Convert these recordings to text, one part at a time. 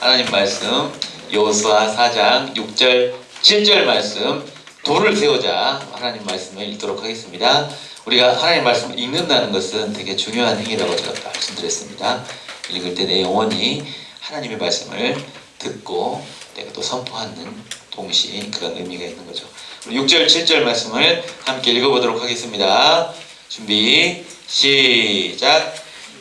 하나님 말씀 여호수아 4장 6절 7절 말씀 돌을 세우자 하나님 말씀을 읽도록 하겠습니다. 우리가 하나님 말씀을 읽는다는 것은 되게 중요한 행위라고 제가 말씀드렸습니다. 읽을 때 내 영혼이 하나님의 말씀을 듣고 내가 또 선포하는 동시에 그런 의미가 있는 거죠. 우리 6절 7절 말씀을 함께 읽어보도록 하겠습니다. 준비 시작.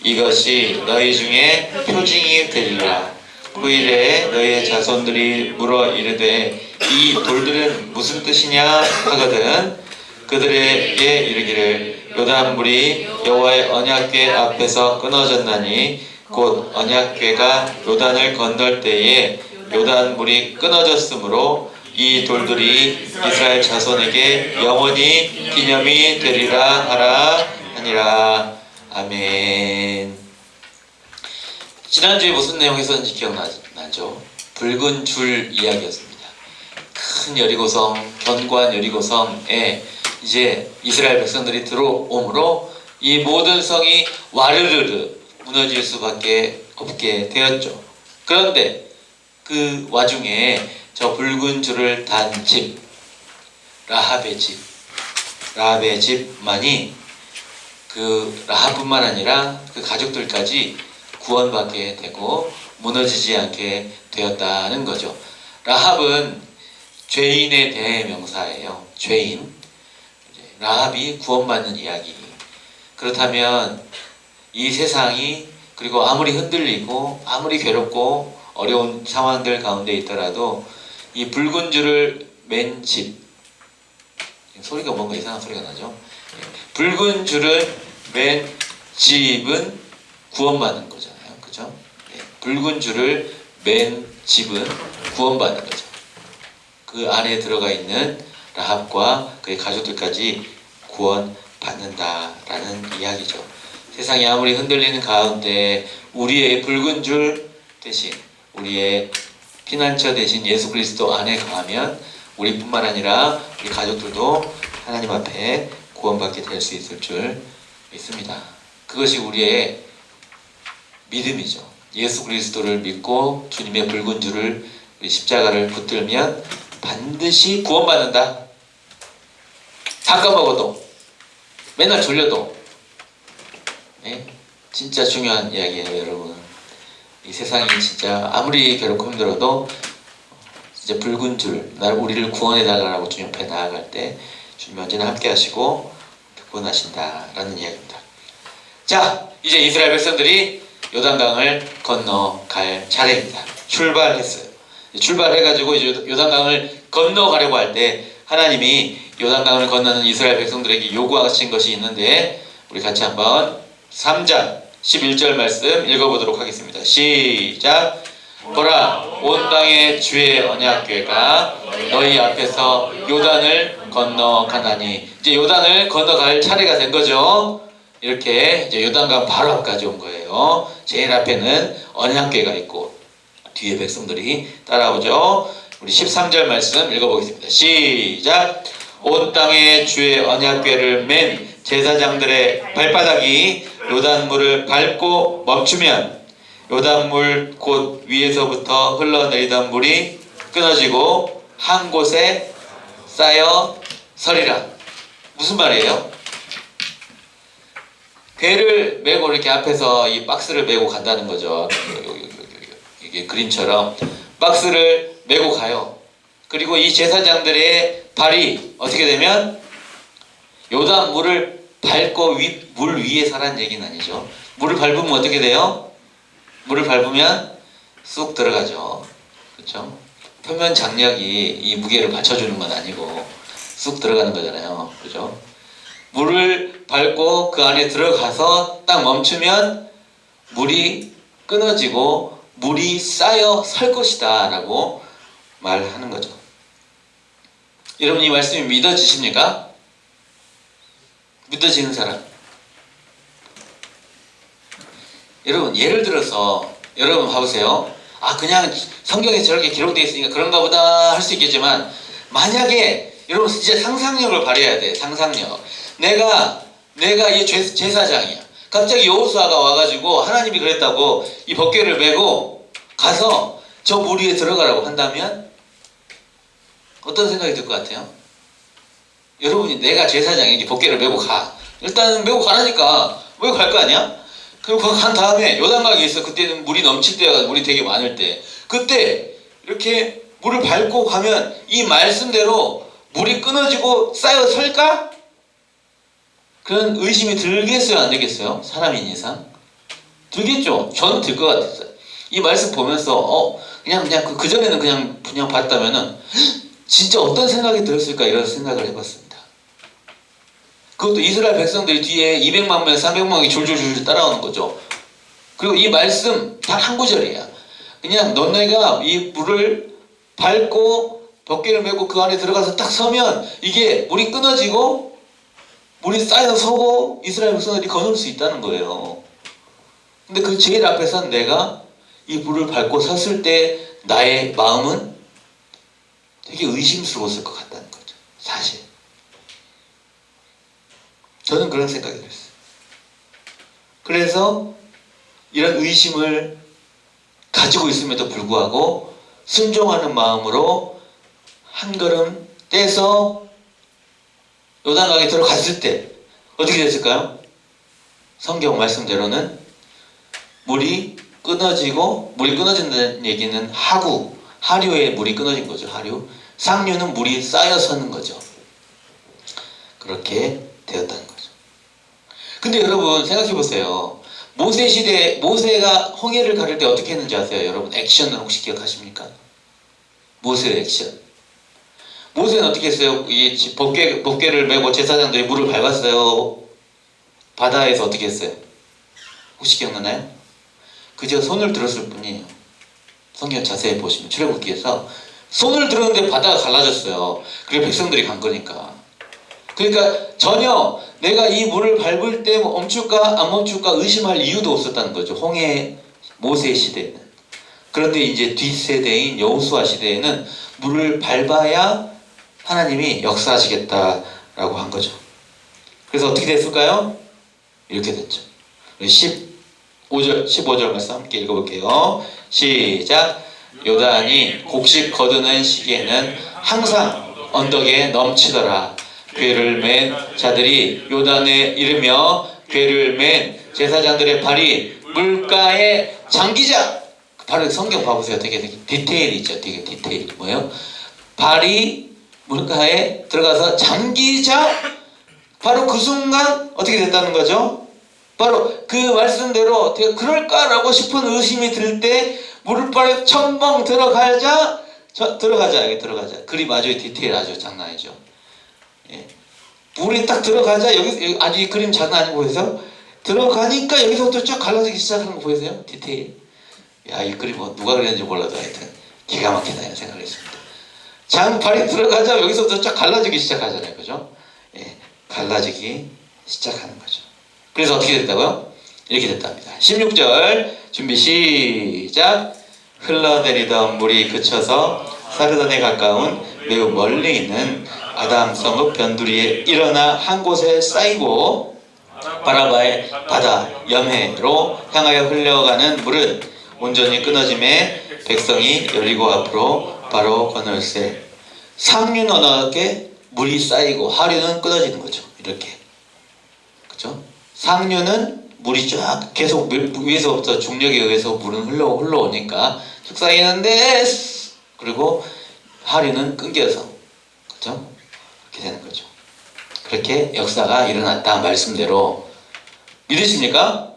이것이 너희 중에 표징이 되리라. 후일에 너희의 자손들이 물어 이르되 이 돌들은 무슨 뜻이냐 하거든 그들에게 이르기를 요단물이 여호와의 언약궤 앞에서 끊어졌나니 곧 언약궤가 요단을 건널 때에 요단물이 끊어졌으므로 이 돌들이 이스라엘 자손에게 영원히 기념이 되리라 하니라. 아멘. 지난주에 무슨 내용에서인지 기억나죠? 붉은 줄 이야기였습니다. 큰 여리고성, 견고한 여리고성에 이제 이스라엘 백성들이 들어오므로 이 모든 성이 와르르르 무너질 수밖에 없게 되었죠. 그런데 그 와중에 저 붉은 줄을 단 집, 라합의 집만이 그 라합뿐만 아니라 그 가족들까지 구원받게 되고 무너지지 않게 되었다는 거죠. 라합은 죄인의 대명사예요. 죄인. 라합이 구원받는 이야기. 그렇다면 이 세상이 그리고 아무리 흔들리고 아무리 괴롭고 어려운 상황들 가운데 있더라도 이 붉은 줄을 맨 집, 소리가 뭔가 이상한 소리가 나죠. 붉은 줄을 맨 집은 구원받는 거잖아요. 그죠? 붉은 줄을 맨 집은 구원받는 거죠. 그 안에 들어가 있는 라합과 그의 가족들까지 구원받는다라는 이야기죠. 세상이 아무리 흔들리는 가운데 우리의 붉은 줄 대신 우리의 피난처 대신 예수 그리스도 안에 가면 우리뿐만 아니라 우리 가족들도 하나님 앞에 구원받게 될 수 있을 줄 믿습니다. 그것이 우리의 믿음이죠. 예수 그리스도를 믿고 주님의 붉은 줄을 우리 십자가를 붙들면 반드시 구원받는다. 다 까먹어도 맨날 졸려도 진짜 중요한 이야기예요, 여러분. 이 세상이 진짜 아무리 괴롭고 힘들어도 진짜 붉은 줄, 우리를 구원해달라고 주님 앞에 나아갈 때 주님 언제나 함께 하시고 구원하신다라는 이야기입니다. 자, 이제 이스라엘 백성들이 요단강을 건너갈 차례입니다. 출발했어요. 출발해가지고 이제 요단강을 건너가려고 할 때 하나님이 요단강을 건너는 이스라엘 백성들에게 요구하신 것이 있는데 우리 같이 한번 3장 11절 말씀 읽어보도록 하겠습니다. 시작. 보라, 온 땅의 주의 언약궤가 너희 앞에서 요단을 건너가나니. 이제 요단을 건너갈 차례가 된 거죠. 이렇게 이제 요단강 바로 앞까지 온 거예요. 제일 앞에는 언약궤가 있고 뒤에 백성들이 따라오죠. 우리 13절 말씀 읽어보겠습니다. 시작. 온 땅의 주의 언약궤를 맨 제사장들의 발바닥이 요단물을 밟고 멈추면 요단물 곧 위에서부터 흘러내리던 물이 끊어지고 한 곳에 쌓여 서리라. 무슨 말이에요? 궤를 메고 이렇게 앞에서 이 박스를 메고 간다는 거죠. 이게 그림처럼 박스를 메고 가요. 그리고 이 제사장들의 발이 어떻게 되면 요단물을 밟고 물 위에 서란 얘기는 아니죠. 물을 밟으면 어떻게 돼요? 물을 밟으면 쑥 들어가죠. 그렇죠? 표면 장력이 이 무게를 받쳐주는 건 아니고 쑥 들어가는 거잖아요. 그죠? 물을 밟고 그 안에 들어가서 딱 멈추면 물이 끊어지고 물이 쌓여 설 것이다 라고 말하는 거죠. 여러분 이 말씀이 믿어지십니까? 믿어지는 사람? 여러분 예를 들어서 여러분 봐보세요. 그냥 성경에 저렇게 기록되어 있으니까 그런가 보다 할 수 있겠지만 만약에 여러분 진짜 상상력을 발휘해야 돼. 상상력. 내가 이 제사장이야. 갑자기 여호수아가 와가지고 하나님이 그랬다고 이 법궤를 메고 가서 저 물 위에 들어가라고 한다면 어떤 생각이 들 것 같아요? 여러분이 내가 제사장이지 법궤를 메고 가. 일단은 메고 가라니까 메고 갈 거 아니야? 그리고 간 다음에 요단강이 있어. 그때는 물이 넘칠 때가 물이 되게 많을 때. 그때 이렇게 물을 밟고 가면 이 말씀대로 물이 끊어지고 쌓여 설까? 그런 의심이 들겠어요, 안 들겠어요? 사람인 이상? 들겠죠? 저는 들 것 같았어요. 이 말씀 보면서 그냥 그전에는 그냥 봤다면은 진짜 어떤 생각이 들었을까 이런 생각을 해봤습니다. 그것도 이스라엘 백성들이 뒤에 200만 명, 300만 명이 줄줄줄 따라오는 거죠. 그리고 이 말씀 단 한 구절이에요. 그냥 너네가 이 물을 밟고 덮개를 메고 그 안에 들어가서 딱 서면 이게 물이 끊어지고 물이 쌓여서 서고 이스라엘 백성들이 건널 수 있다는 거예요. 근데 그 제일 앞에서 내가 이 물을 밟고 섰을 때 나의 마음은 되게 의심스러웠을 것 같다는 거죠. 사실. 저는 그런 생각이 들었어요. 그래서 이런 의심을 가지고 있음에도 불구하고 순종하는 마음으로 한 걸음 떼서 요단강에 들어갔을 때 어떻게 됐을까요? 성경 말씀대로는 물이 끊어진다는 얘기는 하류에 물이 끊어진 거죠. 하류. 상류는 물이 쌓여서는 거죠. 그렇게 되었다는 거죠. 근데 여러분 생각해 보세요. 모세 시대 모세가 홍해를 가를 때 어떻게 했는지 아세요? 여러분 액션을 혹시 기억하십니까? 모세의 액션. 모세는 어떻게 했어요? 이 법궤를 메고 제사장들이 물을 밟았어요. 바다에서 어떻게 했어요? 혹시 기억나나요? 그저 손을 들었을 뿐이에요. 성경 자세히 보시면 출애굽기에서 손을 들었는데 바다가 갈라졌어요. 그리고 백성들이 간 거니까. 그러니까 전혀 내가 이 물을 밟을 때 멈출까 안 멈출까 의심할 이유도 없었다는 거죠. 홍해 모세 시대에는. 그런데 이제 뒷세대인 여호수아 시대에는 물을 밟아야 하나님이 역사하시겠다라고 한 거죠. 그래서 어떻게 됐을까요? 이렇게 됐죠. 15절 말씀 함께 읽어볼게요. 시작. 요단이 곡식 거두는 시기에는 항상 언덕에 넘치더라. 궤를 맨 자들이 요단에 이르며 궤를 맨 제사장들의 발이 물가에 잠기자. 바로 성경 봐보세요. 되게 디테일이 있죠. 되게 디테일. 뭐예요? 발이 물가에 들어가서 잠기자. 바로 그 순간 어떻게 됐다는 거죠? 바로 그 말씀대로 내가 그럴까라고 싶은 의심이 들 때 물발에 첨벙 들어가자. 여기 들어가자. 그림 아주 디테일 아주 장난 아니죠. 예. 물이 딱 들어가자. 여기 아주 이 그림 장난 아니고 보이세요? 들어가니까 여기서부터 쫙 갈라지기 시작하는 거 보이세요? 디테일. 야, 이 그림 뭐 누가 그렸는지 몰라도 하여튼 기가 막히다 이런 생각을 했습니다. 장발이 들어가자 여기서부터 쫙 갈라지기 시작하잖아요. 그죠? 예, 갈라지기 시작하는 거죠. 그래서 어떻게 됐다고요? 이렇게 됐답니다. 16절 준비 시작. 흘러내리던 물이 그쳐서 사르던에 가까운 매우 멀리 있는 아담 성읍 변두리에 일어나 한 곳에 쌓이고 바라바의 바다 염해로 향하여 흘러가는 물은 온전히 끊어짐에 백성이 여리고 앞으로 바로 건널세. 상류는 언덕에 물이 쌓이고 하류는 끊어지는 거죠. 이렇게. 그죠? 상류는 물이 쫙 계속 위에서부터 중력에 의해서 물은 흘러오니까 쭉 쌓이는데 그리고 하류는 끊겨서 그죠? 그렇게 되는 거죠. 그렇게 역사가 일어났다 말씀대로 믿으십니까?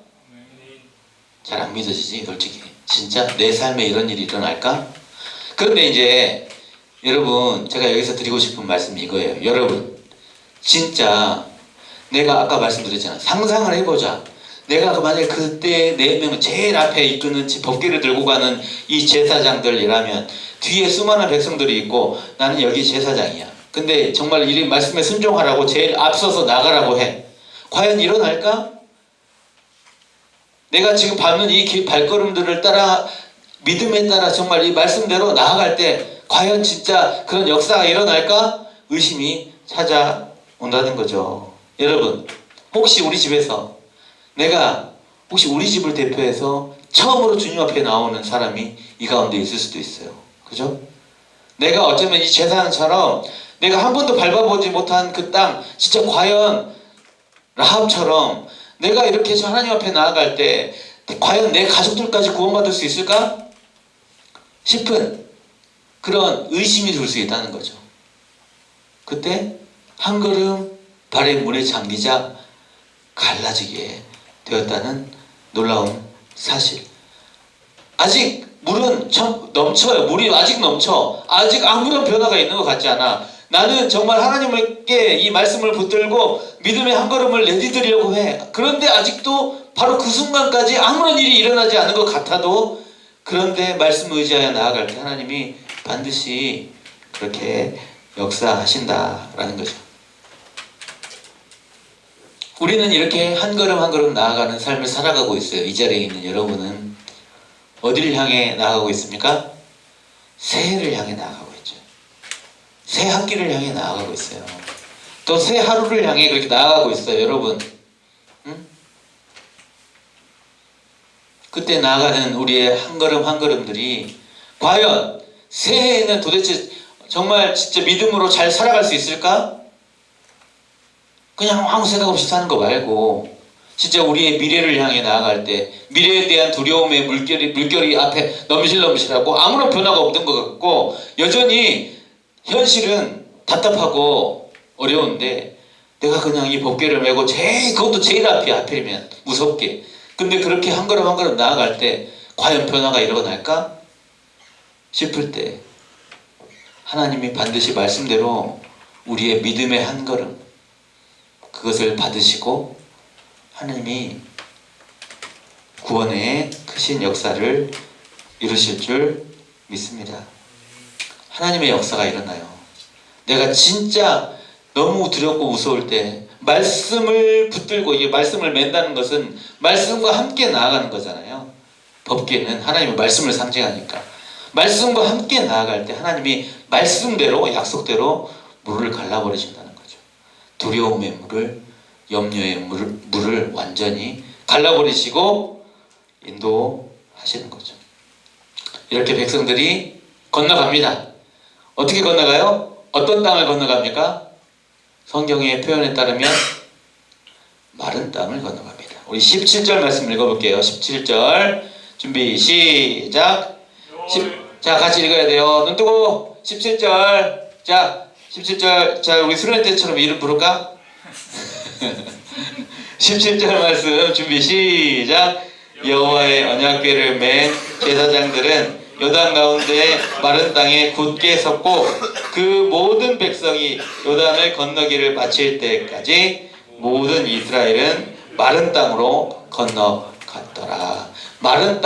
잘 안 믿어지지 솔직히. 진짜 내 삶에 이런 일이 일어날까? 그런데 이제 여러분 제가 여기서 드리고 싶은 말씀이 이거예요. 여러분 진짜 내가 아까 말씀드렸잖아. 상상을 해보자. 내가 만약에 그때 4명은 제일 앞에 이끄는 법궤를 들고 가는 이 제사장들이라면 뒤에 수많은 백성들이 있고 나는 여기 제사장이야. 근데 정말 이 말씀에 순종하라고 제일 앞서서 나가라고 해. 과연 일어날까? 내가 지금 밟는 이 발걸음들을 따라 믿음에 따라 정말 이 말씀대로 나아갈 때 과연 진짜 그런 역사가 일어날까? 의심이 찾아온다는 거죠. 여러분 혹시 우리 집에서 내가 혹시 우리 집을 대표해서 처음으로 주님 앞에 나오는 사람이 이 가운데 있을 수도 있어요. 그죠? 내가 어쩌면 이 제사장처럼 내가 한 번도 밟아보지 못한 그 땅, 진짜 과연 라합처럼 내가 이렇게 해서 하나님 앞에 나아갈 때 과연 내 가족들까지 구원받을 수 있을까? 싶은 그런 의심이 들 수 있다는 거죠. 그때 한 걸음 발의 문에 잠기자 갈라지게 되었다는 놀라운 사실. 아직 물은 넘쳐요. 물이 아직 넘쳐. 아직 아무런 변화가 있는 것 같지 않아. 나는 정말 하나님께 이 말씀을 붙들고 믿음의 한 걸음을 내디디려고 해. 그런데 아직도 바로 그 순간까지 아무런 일이 일어나지 않은 것 같아도, 그런데 말씀을 의지하여 나아갈 때 하나님이 반드시 그렇게 역사하신다라는 거죠. 우리는 이렇게 한 걸음 한 걸음 나아가는 삶을 살아가고 있어요. 이 자리에 있는 여러분은 어디를 향해 나아가고 있습니까? 새해를 향해 나아가고 있죠. 새 학기를 향해 나아가고 있어요. 또 새 하루를 향해 그렇게 나아가고 있어요. 여러분, 응? 그때 나아가는 우리의 한 걸음 한 걸음들이 과연 새해에는 도대체 정말 진짜 믿음으로 잘 살아갈 수 있을까? 그냥 아무 생각 없이 사는 거 말고 진짜 우리의 미래를 향해 나아갈 때 미래에 대한 두려움의 물결이 앞에 넘실넘실하고 아무런 변화가 없는 것 같고 여전히 현실은 답답하고 어려운데 내가 그냥 이 법궤를 메고 그것도 제일 앞에 하필이면 무섭게, 근데 그렇게 한 걸음 한 걸음 나아갈 때 과연 변화가 일어날까 싶을 때 하나님이 반드시 말씀대로 우리의 믿음의 한 걸음 그것을 받으시고 하나님이 구원의 크신 역사를 이루실 줄 믿습니다. 하나님의 역사가 일어나요. 내가 진짜 너무 두렵고 무서울 때 말씀을 붙들고, 이게 말씀을 맨다는 것은 말씀과 함께 나아가는 거잖아요. 법궤는 하나님의 말씀을 상징하니까 말씀과 함께 나아갈 때 하나님이 말씀대로 약속대로 물을 갈라버리신다는 거죠. 두려움의 물을, 염려의 물을 완전히 갈라버리시고 인도하시는 거죠. 이렇게 백성들이 건너갑니다. 어떻게 건너가요? 어떤 땅을 건너갑니까? 성경의 표현에 따르면 마른 땅을 건너갑니다. 우리 17절 말씀 읽어볼게요. 17절 준비 시작. 자, 같이 읽어야 돼요. 눈 뜨고 17절. 자, 17절. 자, 우리 수련회 때처럼 이름 부를까? 17절 말씀 준비 시작. 여호와의 언약궤를 맨 제사장들은 요단 가운데 마른 땅에 굳게 섰고 그 모든 백성이 요단을 건너기를 마칠 때까지 모든 이스라엘은 마른 땅으로 건너갔더라. 마른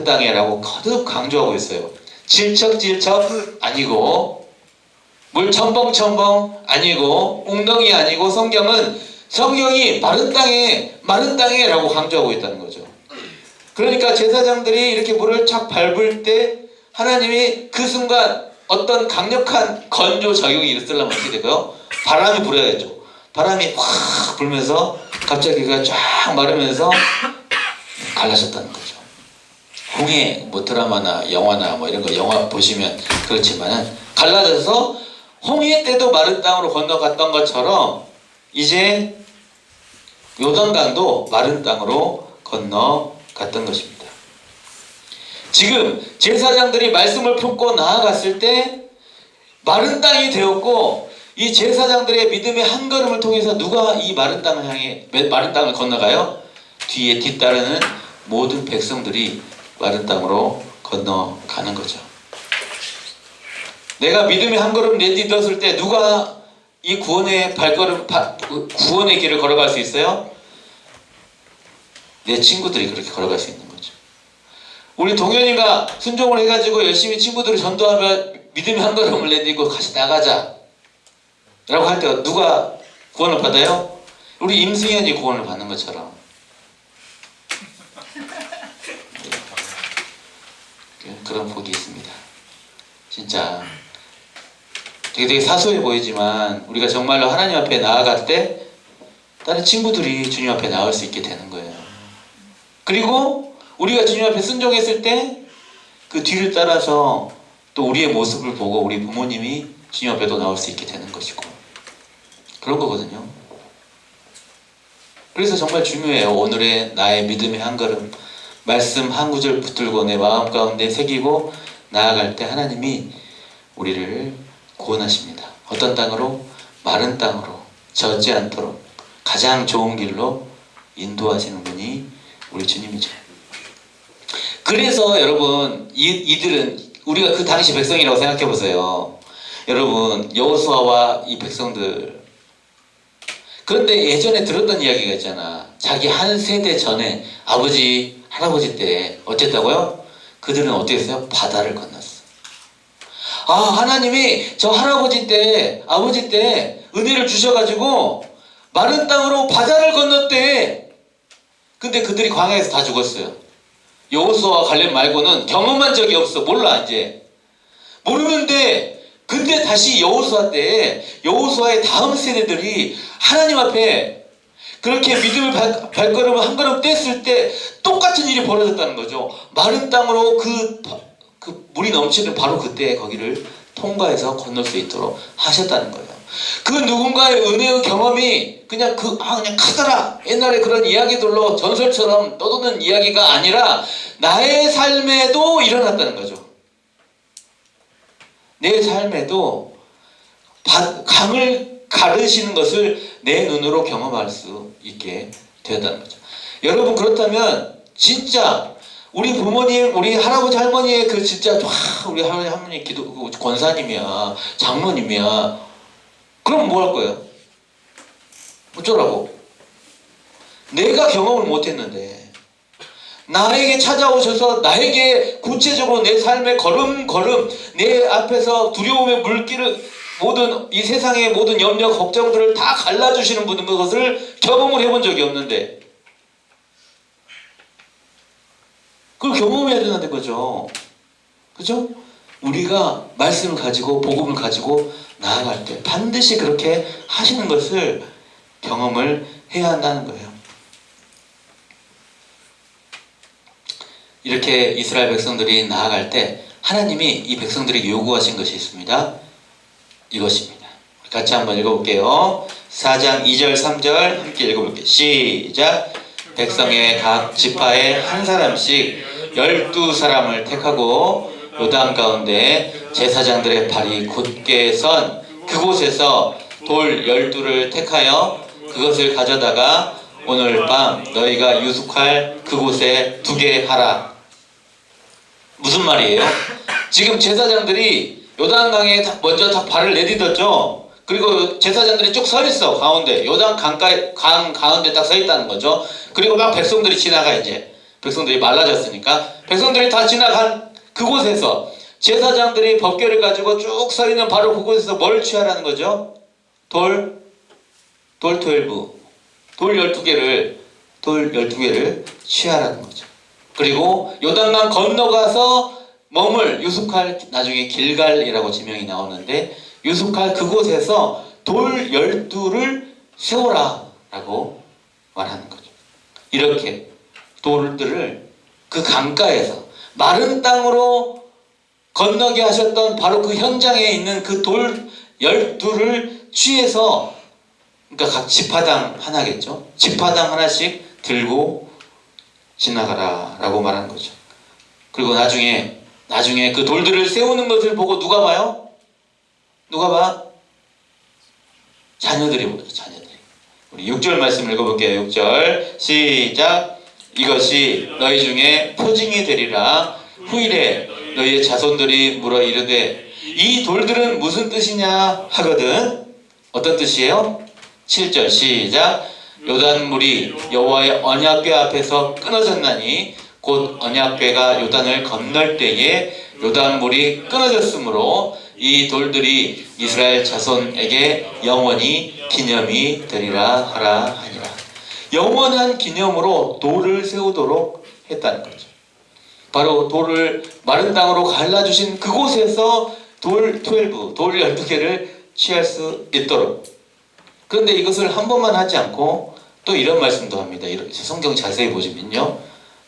땅에라고 거듭 강조하고 있어요. 질척질척 아니고 물 첨벙첨벙 아니고 웅덩이 아니고 성경이 마른 땅에라고 강조하고 있다는 거죠. 그러니까 제사장들이 이렇게 물을 착 밟을 때 하나님이 그 순간 어떤 강력한 건조 작용이 있으려면 어떻게 될까요? 바람이 불어야죠. 바람이 확 불면서 갑자기 그가 쫙 마르면서 갈라졌다는 거죠. 홍해 뭐 드라마나 영화나 뭐 이런 거 영화 보시면 그렇지만은 갈라져서 홍해 때도 마른 땅으로 건너갔던 것처럼 이제 요단강도 마른 땅으로 건너갔던 것입니다. 지금 제사장들이 말씀을 품고 나아갔을 때 마른 땅이 되었고 이 제사장들의 믿음의 한 걸음을 통해서 누가 이 마른 땅을 건너가요? 뒤에 뒤따르는 모든 백성들이 마른 땅으로 건너가는 거죠. 내가 믿음의 한 걸음 내딛었을 때 누가 이 구원의 길을 걸어갈 수 있어요? 내 친구들이 그렇게 걸어갈 수 있는 거죠. 우리 동현이가 순종을 해가지고 열심히 친구들을 전도하면 믿음의 한 걸음을 내딛고 같이 나가자 라고 할 때 누가 구원을 받아요? 우리 임승현이 구원을 받는 것처럼 그런 복이 있습니다. 진짜 되게 사소해 보이지만 우리가 정말로 하나님 앞에 나아갈 때 다른 친구들이 주님 앞에 나올 수 있게 되는 거예요. 그리고 우리가 주님 앞에 순종했을 때 그 뒤를 따라서 또 우리의 모습을 보고 우리 부모님이 주님 앞에도 나올 수 있게 되는 것이고 그런 거거든요. 그래서 정말 중요해요. 오늘의 나의 믿음의 한 걸음, 말씀 한 구절 붙들고 내 마음 가운데 새기고 나아갈 때 하나님이 우리를 구원하십니다. 어떤 땅으로? 마른 땅으로 젖지 않도록 가장 좋은 길로 인도하시는 분이 우리 주님이죠. 그래서 여러분 이들은 우리가 그 당시 백성이라고 생각해 보세요. 여러분 여호수아와 이 백성들, 그런데 예전에 들었던 이야기가 있잖아. 자기 한 세대 전에 아버지 할아버지 때 어쨌다고요? 그들은 어떻게 했어요? 바다를 건넜어. 아, 하나님이 저 할아버지 때 아버지 때 은혜를 주셔가지고 마른 땅으로 바다를 건넜대. 근데 그들이 광야에서 다 죽었어요. 여호수아와 갈렙 말고는 경험한 적이 없어. 몰라 이제. 모르는데 근데 다시 여호수아 때 여호수아의 다음 세대들이 하나님 앞에 그렇게 믿음의 발걸음을 한 걸음 뗐을 때 똑같은 일이 벌어졌다는 거죠. 마른 땅으로 그 물이 넘치는 바로 그때 거기를 통과해서 건널 수 있도록 하셨다는 거예요. 그 누군가의 은혜의 경험이 그냥 그냥 크더라 옛날에 그런 이야기들로 전설처럼 떠도는 이야기가 아니라 나의 삶에도 일어났다는 거죠. 내 삶에도 강을 가르시는 것을 내 눈으로 경험할 수 있게 되었다는 거죠. 여러분, 그렇다면 진짜 우리 부모님, 우리 할아버지 할머니의 그 진짜 우리 할아버지 할머니 기도 권사님이야, 장로님이야. 그럼 뭐 할 거예요? 어쩌라고? 내가 경험을 못했는데 나에게 찾아오셔서 나에게 구체적으로 내 삶의 걸음걸음 내 앞에서 두려움의 물길을 모든 이 세상의 모든 염려 걱정들을 다 갈라주시는 분인 것을 경험을 해본 적이 없는데 그걸 경험해야 된다는 거죠. 그죠? 우리가 말씀을 가지고 복음을 가지고 나아갈 때 반드시 그렇게 하시는 것을 경험을 해야 한다는 거예요. 이렇게 이스라엘 백성들이 나아갈 때 하나님이 이 백성들에게 요구하신 것이 있습니다. 이것입니다. 같이 한번 읽어볼게요. 4장 2절 3절 함께 읽어볼게요. 시작. 백성의 각 지파에 한 사람씩 12사람을 택하고 요단 가운데 제사장들의 발이 곧게 선 그곳에서 돌 12를 택하여 그것을 가져다가 오늘 밤 너희가 유숙할 그곳에 두게 하라. 무슨 말이에요? 지금 제사장들이 요단강에 먼저 다 발을 내딛었죠. 그리고 제사장들이 쭉 서 있어. 가운데 요단 강 가운데 딱 서 있다는 거죠. 그리고 막 백성들이 지나가. 이제 백성들이 말라졌으니까 백성들이 다 지나간 그곳에서 제사장들이 법궤를 가지고 쭉 서 있는 바로 그곳에서 뭘 취하라는 거죠? 돌 12, 돌 12개를 취하라는 거죠. 그리고 요단강 건너가서 머물 유숙할, 나중에 길갈이라고 지명이 나오는데 유숙할 그곳에서 돌 12를 세워라 라고 말하는 거죠. 이렇게 돌들을 그 강가에서 마른 땅으로 건너게 하셨던 바로 그 현장에 있는 그 돌 12를 취해서, 그러니까 각 지파당 하나겠죠. 지파당 하나씩 들고 지나가라 라고 말하는 거죠. 그리고 나중에 그 돌들을 세우는 것을 보고 누가 봐요? 누가 봐? 자녀들이 보죠. 자녀들이. 우리 6절 말씀 읽어볼게요. 6절 시작. 이것이 너희 중에 표징이 되리라. 후일에 너희의 자손들이 물어 이르되 이 돌들은 무슨 뜻이냐 하거든. 어떤 뜻이에요? 7절 시작. 요단물이 여호와의 언약궤 앞에서 끊어졌나니 곧 언약궤가 요단을 건널 때에 요단물이 끊어졌으므로 이 돌들이 이스라엘 자손에게 영원히 기념이 되리라 하라 하니라. 영원한 기념으로 돌을 세우도록 했다는 거죠. 바로 돌을 마른 땅으로 갈라주신 그곳에서 돌 12개를 취할 수 있도록. 그런데 이것을 한 번만 하지 않고 또 이런 말씀도 합니다. 성경 자세히 보시면요,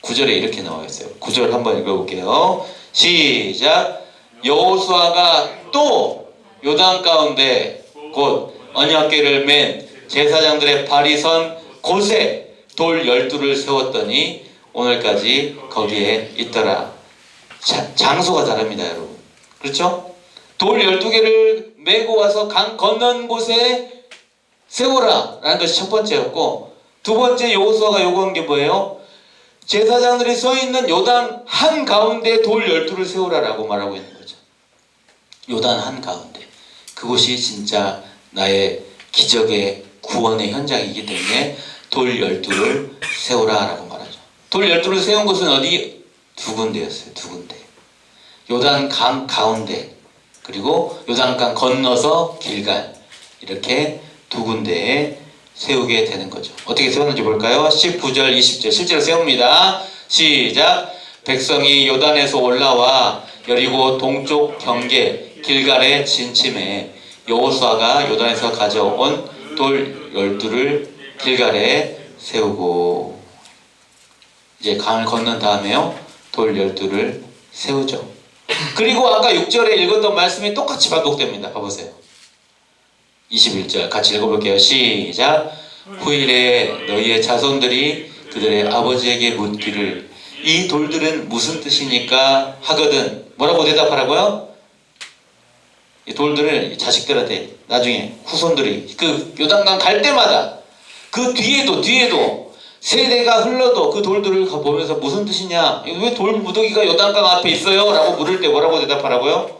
9절에 이렇게 나와 있어요. 9절 한번 읽어볼게요. 시작. 여호수아가 또 요단 가운데 곧 언약궤를 맨 제사장들의 발이 선 곳에 돌 12를 세웠더니 오늘까지 거기에 있더라. 장소가 다릅니다, 여러분. 그렇죠? 돌 12개를 메고 와서 강 건넌 곳에 세우라 라는 것이 첫 번째였고, 두 번째 여호수아가 요구한 게 뭐예요? 제사장들이 서 있는 요단 한가운데 돌 12를 세우라라고 말하고 있는 거죠. 요단 한가운데. 그곳이 진짜 나의 기적의 구원의 현장이기 때문에 돌 12를 세우라라고 말하죠. 돌 12를 세운 곳은 어디? 두 군데였어요. 두 군데. 요단 강 가운데, 그리고 요단강 건너서 길갈, 이렇게 두 군데에 세우게 되는 거죠. 어떻게 세웠는지 볼까요? 19절 20절 실제로 세웁니다. 시작. 백성이 요단에서 올라와 여리고 동쪽 경계 길갈에 진침해 여호수아가 요단에서 가져온 돌 12를 길갈에 세우고, 이제 강을 건넌 다음에요 돌 12를 세우죠. 그리고 아까 6절에 읽었던 말씀이 똑같이 반복됩니다. 봐보세요. 21절 같이 읽어볼게요. 시작. 후일에 너희의 자손들이 그들의 아버지에게 묻기를 이 돌들은 무슨 뜻이니까 하거든. 뭐라고 대답하라고요? 이 돌들을 자식들한테 나중에 후손들이 그 요단강 갈 때마다 그 뒤에도 세대가 흘러도 그 돌들을 보면서 무슨 뜻이냐, 왜 돌 무더기가 요단강 앞에 있어요? 라고 물을 때 뭐라고 대답하라고요?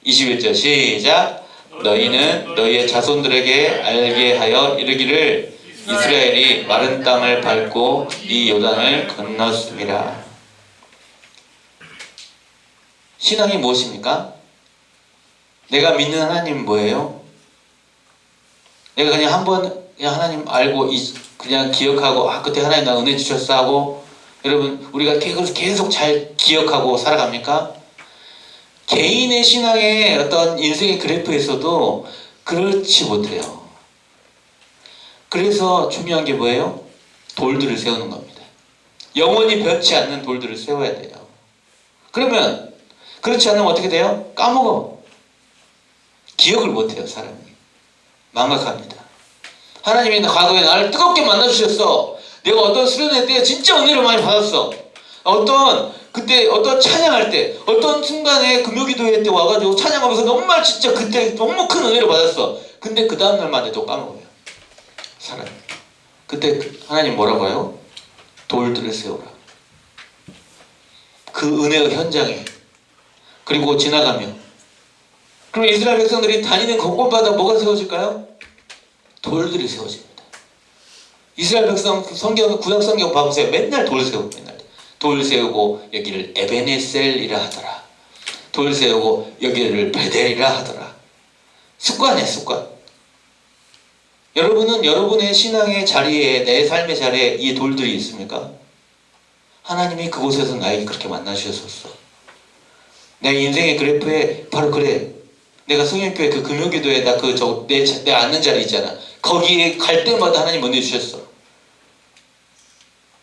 21절 시작. 너희는 너희의 자손들에게 알게 하여 이르기를 이스라엘이 마른 땅을 밟고 이 요단을 건넜습니다. 신앙이 무엇입니까? 내가 믿는 하나님은 뭐예요? 내가 그냥 한번 그냥 하나님 알고 그냥 기억하고 그때 하나님 나 은혜 주셨어 하고, 여러분 우리가 계속 잘 기억하고 살아갑니까? 개인의 신앙의 어떤 인생의 그래프에서도 그렇지 못해요. 그래서 중요한 게 뭐예요? 돌들을 세우는 겁니다. 영원히 변치 않는 돌들을 세워야 돼요. 그러면 그렇지 않으면 어떻게 돼요? 까먹어. 기억을 못해요. 사람이 망각합니다. 하나님이 과거에 나를 뜨겁게 만나주셨어. 내가 어떤 수련회 때 진짜 은혜를 많이 받았어. 그때 어떤 찬양할 때, 어떤 순간에 금요기도회 때 와가지고 찬양하면서 정말 진짜 그때 너무 큰 은혜를 받았어. 근데 그 다음날만 해도 까먹어요. 사람. 그때 하나님 뭐라고 해요? 돌들을 세우라. 그 은혜의 현장에. 그리고 지나가며. 그럼 이스라엘 백성들이 다니는 곳곳마다 뭐가 세워질까요? 돌들이 세워집니다. 이스라엘 백성 구약 성경 봐보세요. 맨날 돌 세우고, 맨날 돌 세우고 여기를 에베네셀이라 하더라. 돌 세우고 여기를 베델이라 하더라. 습관이에요, 습관. 여러분은 여러분의 신앙의 자리에, 내 삶의 자리에 이 돌들이 있습니까? 하나님이 그곳에서 나에게 그렇게 만나주셨었어. 내 인생의 그래프에 바로 그래. 내가 성령교회 그 금요기도에다 내 앉는 자리 있잖아. 거기에 갈 때마다 하나님 은혜 주셨어.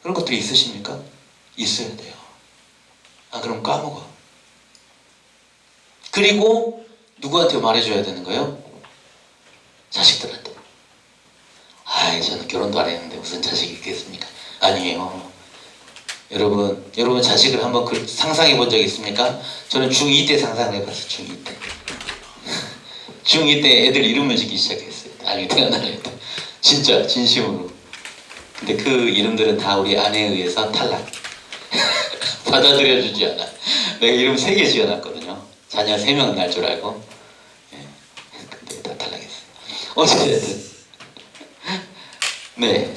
그런 것들이 있으십니까? 있어야 돼요. 안 그러면 까먹어. 그리고 누구한테 말해줘야 되는 거예요? 자식들한테. 저는 결혼도 안 했는데 무슨 자식이 있겠습니까? 아니에요. 여러분 자식을 한번 상상해 본 적 있습니까? 저는 중2 때 상상해 봤어요. 중2 때. 중2 때 애들 이름을 짓기 시작했어요. 태어날 때. 진짜 진심으로. 근데 그 이름들은 다 우리 아내에 의해서 탈락. 받아들여주지 않아. 내가 이름 3개 지어놨거든요. 자녀 3명 날 줄 알고. 근데 다 탈락했어요. 어쨌든 네,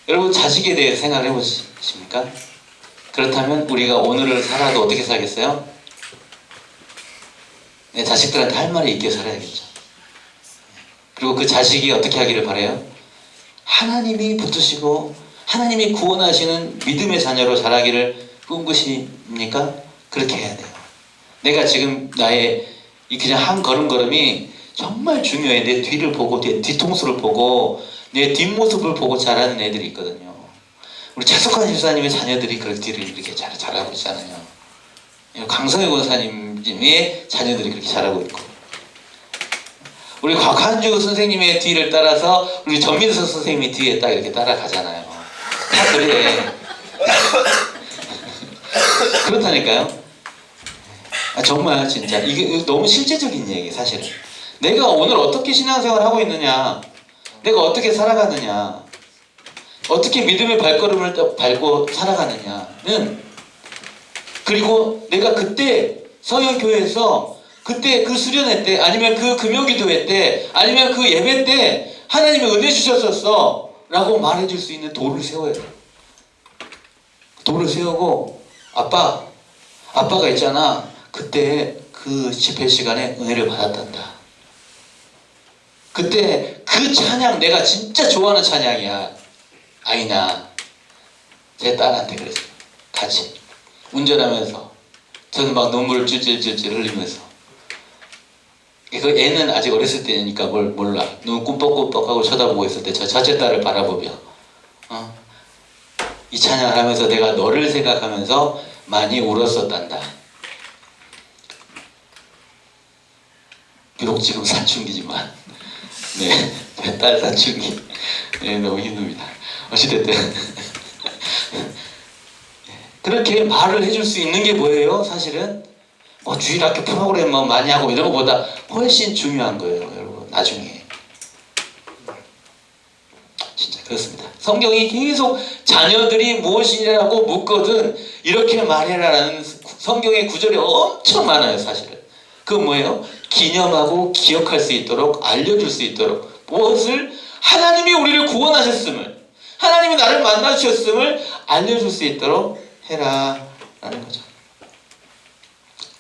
여러분 자식에 대해서 생각을 해보십니까? 그렇다면 우리가 오늘을 살아도 어떻게 살겠어요? 내 자식들한테 할 말이 있게 살아야겠죠. 그리고 그 자식이 어떻게 하기를 바라요? 하나님이 붙으시고 하나님이 구원하시는 믿음의 자녀로 자라기를 꿈꾸십니까? 그렇게 해야 돼요. 내가 지금 나의 그냥 한 걸음걸음이 정말 중요해. 내 뒤를 보고 내 뒤통수를 보고 내 뒷모습을 보고 자라는 애들이 있거든요. 우리 차석환 집사님의 자녀들이 그렇게 이렇게 잘하고 있잖아요. 강성희 권사님의 자녀들이 그렇게 잘하고 있고, 우리 곽한주 선생님의 뒤를 따라서 우리 전민석 선생님이 뒤에 딱 이렇게 따라가잖아요. 다 그래. 그렇다니까요. 정말 진짜 이게 너무 실제적인 얘기. 사실은 내가 오늘 어떻게 신앙생활을 하고 있느냐, 내가 어떻게 살아가느냐, 어떻게 믿음의 발걸음을 밟고 살아가느냐는, 그리고 내가 그때 성현교회에서 그때 그 수련회 때, 아니면 그 금요기도회 때, 아니면 그 예배 때 하나님이 은혜 주셨었어 라고 말해줄 수 있는 도를 세워야 돼. 도를 세우고, 아빠가 있잖아, 그때 그 집회 시간에 은혜를 받았단다. 그때 그 찬양 내가 진짜 좋아하는 찬양이야. 아이나 제 딸한테 그랬어요. 같이 운전하면서 저는 막 눈물을 찔찔찔찔 흘리면서, 이거 애는 아직 어렸을 때니까 몰라. 눈 꿈뻑꿈뻑하고 쳐다보고 있을 때 저 첫째 딸을 바라보며 이 찬양을 하면서 내가 너를 생각하면서 많이 울었었단다. 비록 지금 사춘기지만, 네, 딸 사춘기, 네, 너무 힘듭니다. 어찌됐든 그렇게 말을 해줄 수 있는 게 뭐예요? 사실은 주일학교 프로그램 많이 하고 이런 것보다 훨씬 중요한 거예요, 여러분. 나중에 진짜 그렇습니다. 성경이 계속 자녀들이 무엇이냐고 묻거든 이렇게 말해라라는 성경의 구절이 엄청 많아요. 사실은 그건 뭐예요? 기념하고 기억할 수 있도록, 알려줄 수 있도록, 무엇을? 하나님이 우리를 구원하셨음을, 하나님이 나를 만나주셨음을 알려줄 수 있도록 해라 라는 거죠.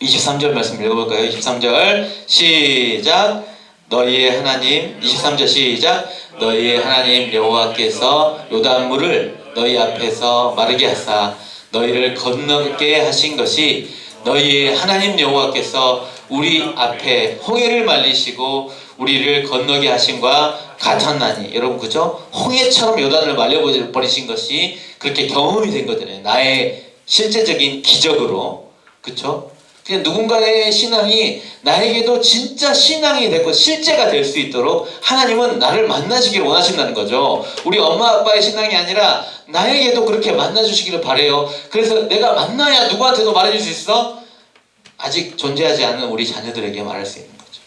23절 말씀 읽어볼까요? 23절 시작. 너희의 하나님, 23절 시작. 너희의 하나님 여호와께서 요단물을 너희 앞에서 마르게 하사 너희를 건너게 하신 것이, 너희의 하나님 여호와께서 우리 앞에 홍해를 말리시고 우리를 건너게 하신과 같았나니. 여러분 그죠? 홍해처럼 요단을 말려버리신 것이 그렇게 경험이 된 거잖아요. 나의 실제적인 기적으로. 그쵸? 그냥 누군가의 신앙이 나에게도 진짜 신앙이 되고 실제가 될 수 있도록 하나님은 나를 만나시기를 원하신다는 거죠. 우리 엄마 아빠의 신앙이 아니라 나에게도 그렇게 만나주시기를 바래요. 그래서 내가 만나야 누구한테도 말해줄 수 있어? 아직 존재하지 않는 우리 자녀들에게 말할 수 있는 거죠.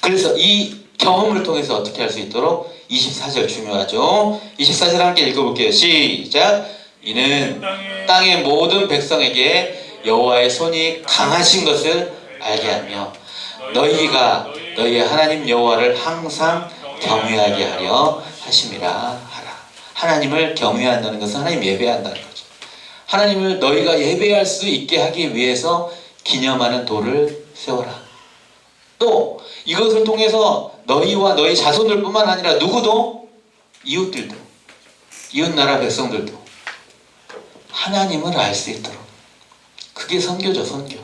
그래서 이 경험을 통해서 어떻게 할 수 있도록 24절 중요하죠. 24절 함께 읽어볼게요. 시작. 이는 땅의 모든 백성에게 여호와의 손이 강하신 것을 알게 하며 너희가 너희의 하나님 여호와를 항상 경외하게 하려 하심이라 하라. 하나님을 경외한다는 것은 하나님 예배한다는 거죠. 하나님을 너희가 예배할 수 있게 하기 위해서 기념하는 도를 세워라. 또 이것을 통해서 너희와 너희 자손들 뿐만 아니라 누구도, 이웃들도, 이웃나라 백성들도 하나님을 알 수 있도록. 그게 선교죠. 선교.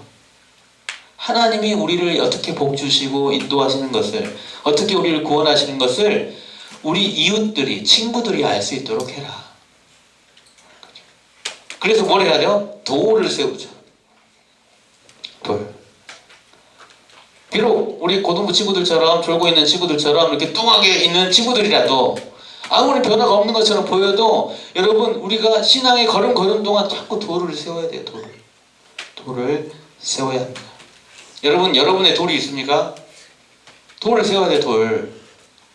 하나님이 우리를 어떻게 복주시고 인도하시는 것을, 어떻게 우리를 구원하시는 것을 우리 이웃들이, 친구들이 알 수 있도록 해라. 그래서 뭘 해야 돼요? 도를 세우자. 돌. 비록 우리 고등부 친구들처럼, 졸고 있는 친구들처럼 이렇게 뚱하게 있는 친구들이라도, 아무리 변화가 없는 것처럼 보여도 여러분 우리가 신앙의 걸음 동안 자꾸 돌을 세워야 돼요. 돌을 세워야 합니다. 여러분, 여러분의 돌이 있습니까? 돌을 세워야 돼. 돌.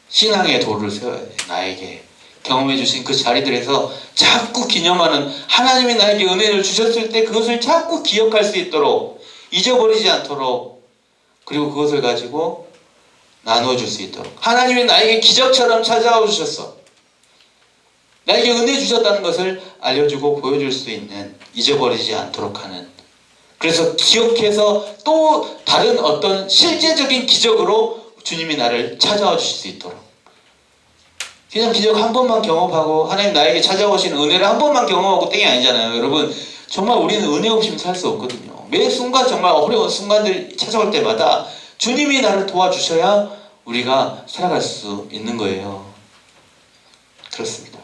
신앙의 돌을 세워야 돼. 나에게 경험해 주신 그 자리들에서 자꾸 기념하는, 하나님이 나에게 은혜를 주셨을 때 그것을 자꾸 기억할 수 있도록, 잊어버리지 않도록, 그리고 그것을 가지고 나누어 줄 수 있도록. 하나님이 나에게 기적처럼 찾아와 주셨어. 나에게 은혜 주셨다는 것을 알려주고 보여줄 수 있는, 잊어버리지 않도록 하는. 그래서 기억해서 또 다른 어떤 실제적인 기적으로 주님이 나를 찾아와 주실 수 있도록. 그냥 기적 한 번만 경험하고 하나님 나에게 찾아오시는 은혜를 한 번만 경험하고 땡이 아니잖아요. 여러분 정말 우리는 은혜 없이는 살 수 없거든요. 매 순간 정말 어려운 순간들이 찾아올 때마다 주님이 나를 도와주셔야 우리가 살아갈 수 있는 거예요. 그렇습니다.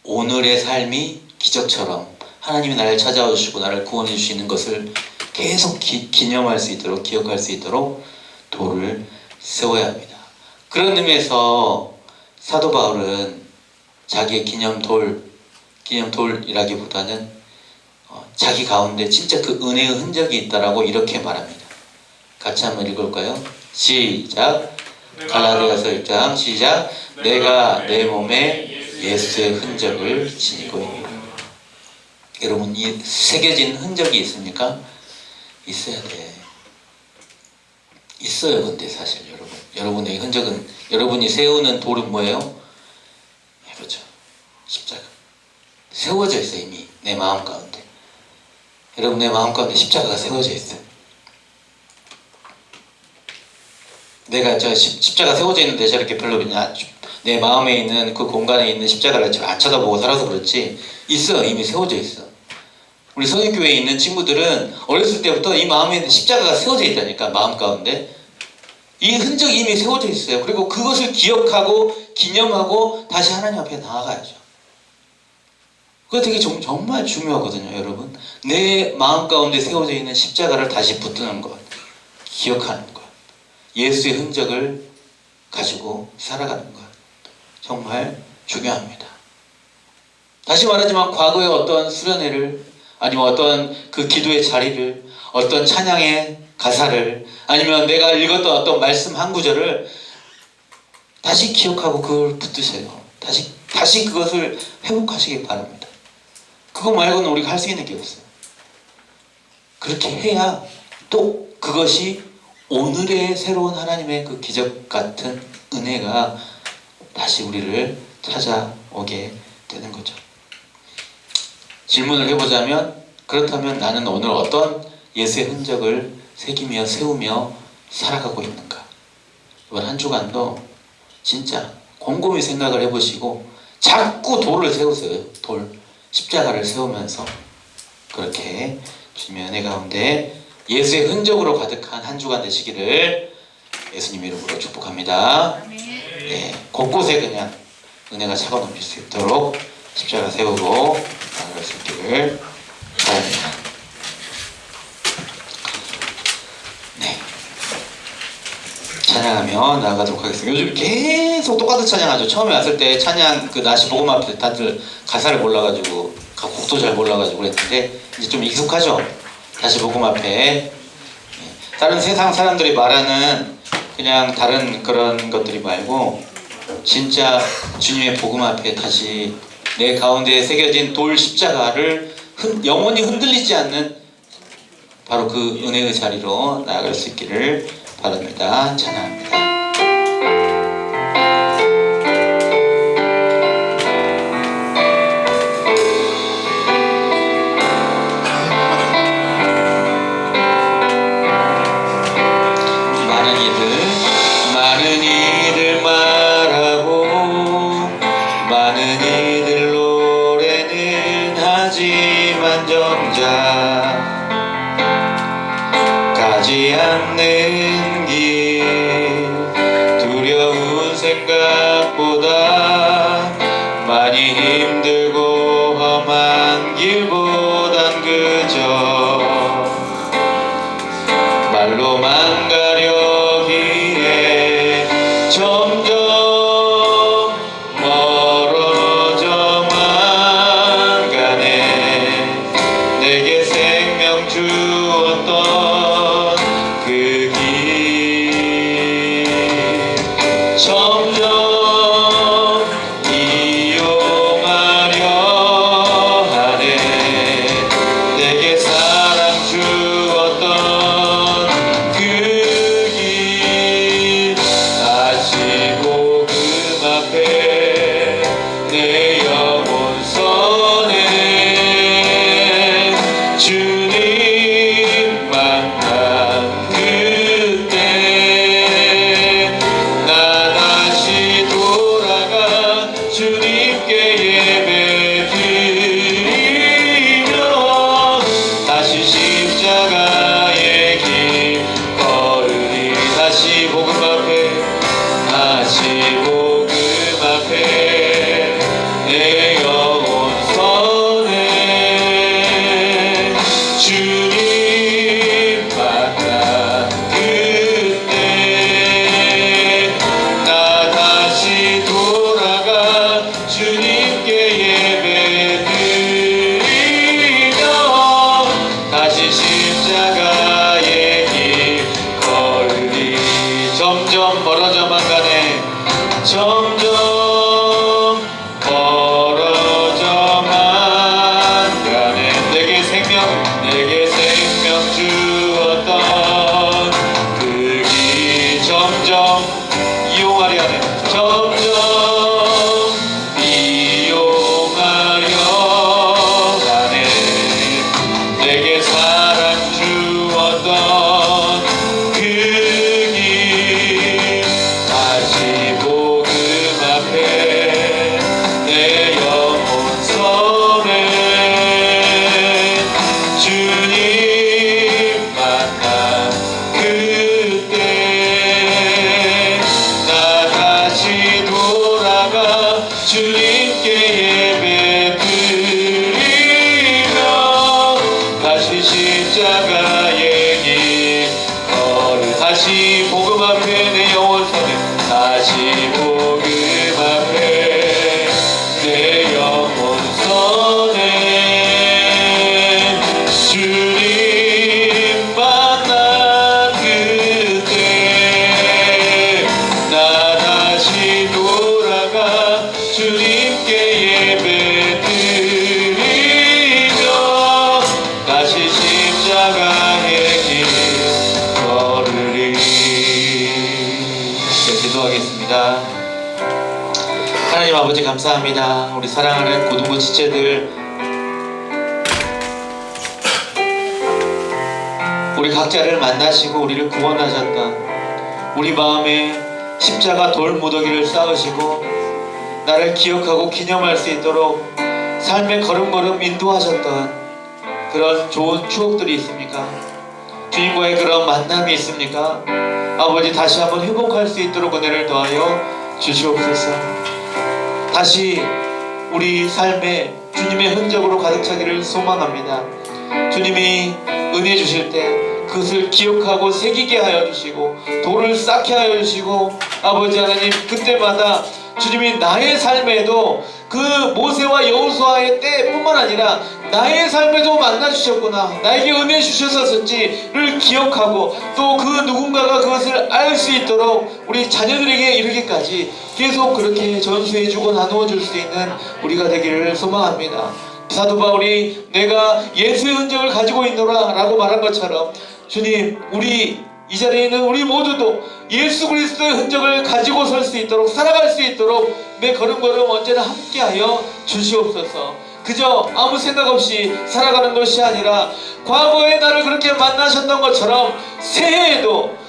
오늘의 삶이 기적처럼 하나님이 나를 찾아와 주시고 나를 구원해 주시는 것을 계속 기념할 수 있도록, 기억할 수 있도록 돌을 세워야 합니다. 그런 의미에서 사도 바울은 자기의 기념돌이라기보다는 자기 가운데 진짜 그 은혜의 흔적이 있다라고 이렇게 말합니다. 같이 한번 읽을까요? 시작. 갈라디아서 1장 시작. 내가 내 몸에 예수의 흔적을 지니고 있노라. 여러분, 이 새겨진 흔적이 있습니까? 있어야 돼. 있어요. 근데 사실 여러분의 흔적은, 여러분이 세우는 돌은 뭐예요? 해보죠. 십자가. 세워져 있어요. 이미 내 마음 가운데. 여러분, 내 마음 가운데 십자가가 세워져 있어요. 내가 십자가 세워져 있는데 저렇게 별로 그냥 내 마음에 있는 그 공간에 있는 십자가를 안 쳐다보고 살아서 그렇지, 있어요. 이미 세워져 있어. 우리 성인교회에 있는 친구들은 어렸을 때부터 이 마음에 있는 십자가가 세워져 있다니까. 마음 가운데 이 흔적이 이미 세워져 있어요. 그리고 그것을 기억하고 기념하고 다시 하나님 앞에 나아가야죠. 그거 되게 정말 중요하거든요. 여러분, 내 마음 가운데 세워져 있는 십자가를 다시 붙드는 것, 기억하는 것, 예수의 흔적을 가지고 살아가는 것, 정말 중요합니다. 다시 말하지만 과거의 어떤 수련회를, 아니면 어떤 그 기도의 자리를, 어떤 찬양의 가사를, 아니면 내가 읽었던 어떤 말씀 한 구절을 다시 기억하고 그걸 붙드세요. 다시 그것을 회복하시기 바랍니다. 그거 말고는 우리가 할 수 있는 게 없어요. 그렇게 해야 또 그것이 오늘의 새로운 하나님의 그 기적 같은 은혜가 다시 우리를 찾아오게 되는 거죠. 질문을 해보자면, 그렇다면 나는 오늘 어떤 예수의 흔적을 새기며 세우며 살아가고 있는가? 이번 한 주간도 진짜 곰곰이 생각을 해보시고 자꾸 돌을 세우세요. 십자가를 세우면서 그렇게 주님의 은혜 가운데 예수의 흔적으로 가득한 한 주간 되시기를 예수님 이름으로 축복합니다. 네, 곳곳에 그냥 은혜가 차고 넘칠 수 있도록 십자가 세우고 나아갈 수 있기를 바랍니다. 네, 찬양하며 나아가도록 하겠습니다. 요즘 계속 똑같은 찬양하죠. 처음에 왔을 때 찬양 그 나시 복음 앞에 다들 가사를 몰라가지고, 곡도 잘 몰라가지고 그랬는데 이제 좀 익숙하죠. 다시 복음 앞에 다른 세상 사람들이 말하는 그냥 다른 그런 것들이 말고, 진짜 주님의 복음 앞에 다시 내 가운데에 새겨진 돌 십자가를 영원히 흔들리지 않는 바로 그 은혜의 자리로 나아갈 수 있기를 바랍니다. 찬양합니다. 많은 이들 말하고 많은 이들 노래는 하지만 정작 가지 않는 길, 두려운 생각보다 많이 힘들고 험한 길보단 그저 말로만 가려기에 점점 멀어져만 가네. 내게 생명 주었던 그 길 점점 이용하려 하네. 내게 사랑 주었던 그 길 아시고 그 앞에 내 영혼 선에 하나님 아버지 감사합니다. 우리 사랑하는 고등부 지체들, 우리 각자를 만나시고 우리를 구원하셨던, 우리 마음에 십자가 돌무더기를 쌓으시고 나를 기억하고 기념할 수 있도록 삶의 걸음걸음 인도하셨던 그런 좋은 추억들이 있습니까? 주님과의 그런 만남이 있습니까? 아버지, 다시 한번 회복할 수 있도록 은혜를 더하여 주시옵소서. 다시 우리 삶에 주님의 흔적으로 가득 차기를 소망합니다. 주님이 은혜 주실 때 그것을 기억하고 새기게 하여 주시고 돌을 쌓게 하여 주시고, 아버지 하나님, 그때마다 주님이 나의 삶에도 그 모세와 여호수아의 때뿐만 아니라 나의 삶에도 만나주셨구나, 나에게 은혜 주셨었지를 기억하고 또 그 누군가가 그것을 알 수 있도록 우리 자녀들에게 이르기까지 계속 그렇게 전수해주고 나누어줄 수 있는 우리가 되기를 소망합니다. 사도 바울이 내가 예수의 흔적을 가지고 있노라 라고 말한 것처럼, 주님, 우리 이 자리에 있는 우리 모두도 예수 그리스도의 흔적을 가지고 설 수 있도록, 살아갈 수 있도록 내 걸음걸음 언제나 함께하여 주시옵소서. 그저 아무 생각 없이 살아가는 것이 아니라 과거에 나를 그렇게 만나셨던 것처럼 새해에도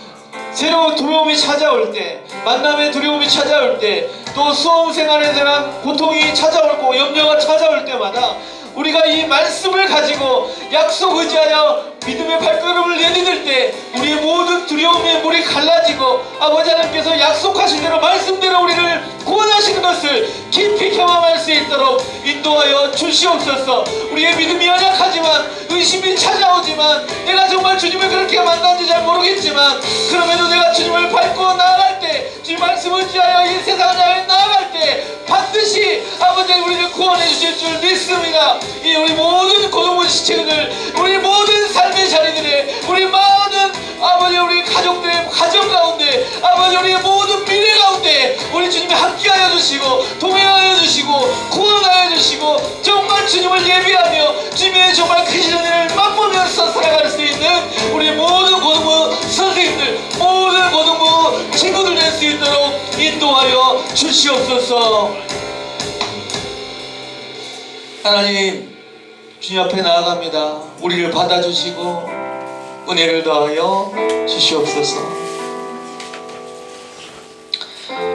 새로운 두려움이 찾아올 때, 만남의 두려움이 찾아올 때, 또 수험생활에 대한 고통이 찾아오고 염려가 찾아올 때마다 우리가 이 말씀을 가지고 약속 의지하여 믿음의 발걸음을 내딛을 때 우리의 모든 두려움의 물이 갈라지고 아버지 하나님께서 약속하신 대로 말씀대로 우리를 구원하시는 것을 깊이 경험할 수 있도록 인도하여 주시옵소서. 우리의 믿음이 연약하지만, 의심이 찾아오지만, 내가 정말 주님을 그렇게 만난지 잘 모르겠지만 그럼에도 내가 주님을 밟고 나아갈 때, 주님 말씀 의지하여 이 세상을 향해 나아갈 때 반드시 아버지 우리를 구원해 주실 줄 믿습니다. 이 우리 모든 고동부 지체들, 우리 모든 삶의 자리들에, 우리 모든 아버지 우리 가족들의 가정 가운데, 아버지 우리의 모든 미래 가운데 우리 주님이 함께하여 주시고 동행하여 주시고 구원하여 주시고 정말 주님을 예비하며 주님의 정말 크신 은혜를 맛보면서 살아갈 수 있는 우리 모든 고등부 선생님들, 모든 고등부 친구들 될 수 있도록 인도하여 주시옵소서. 하나님, 주님 앞에 나아갑니다. 우리를 받아주시고 은혜를 더하여 주시옵소서.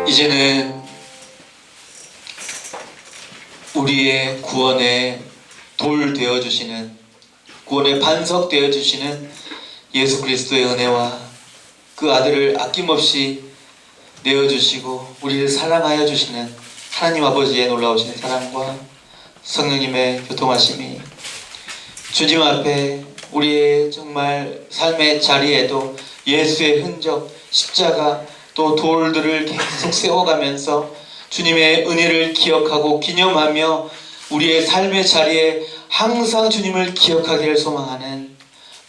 이제는 우리의 구원의 돌 되어주시는, 구원의 반석 되어주시는 예수 그리스도의 은혜와 그 아들을 아낌없이 내어주시고 우리를 사랑하여 주시는 하나님 아버지의 놀라우신 사랑과 성령님의 교통하심이 주님 앞에 우리의 정말 삶의 자리에도 예수의 흔적, 십자가, 또 돌들을 계속 세워가면서 주님의 은혜를 기억하고 기념하며 우리의 삶의 자리에 항상 주님을 기억하기를 소망하는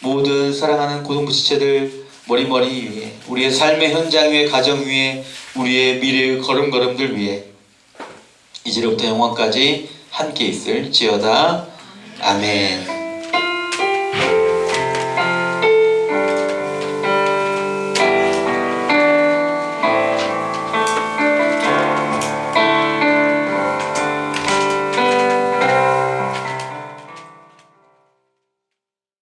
모든 사랑하는 고등부 지체들 머리머리 위에, 우리의 삶의 현장 위에, 가정 위에, 우리의 미래의 걸음걸음들 위에 이제로부터 영원까지 함께 있을지어다. 아멘.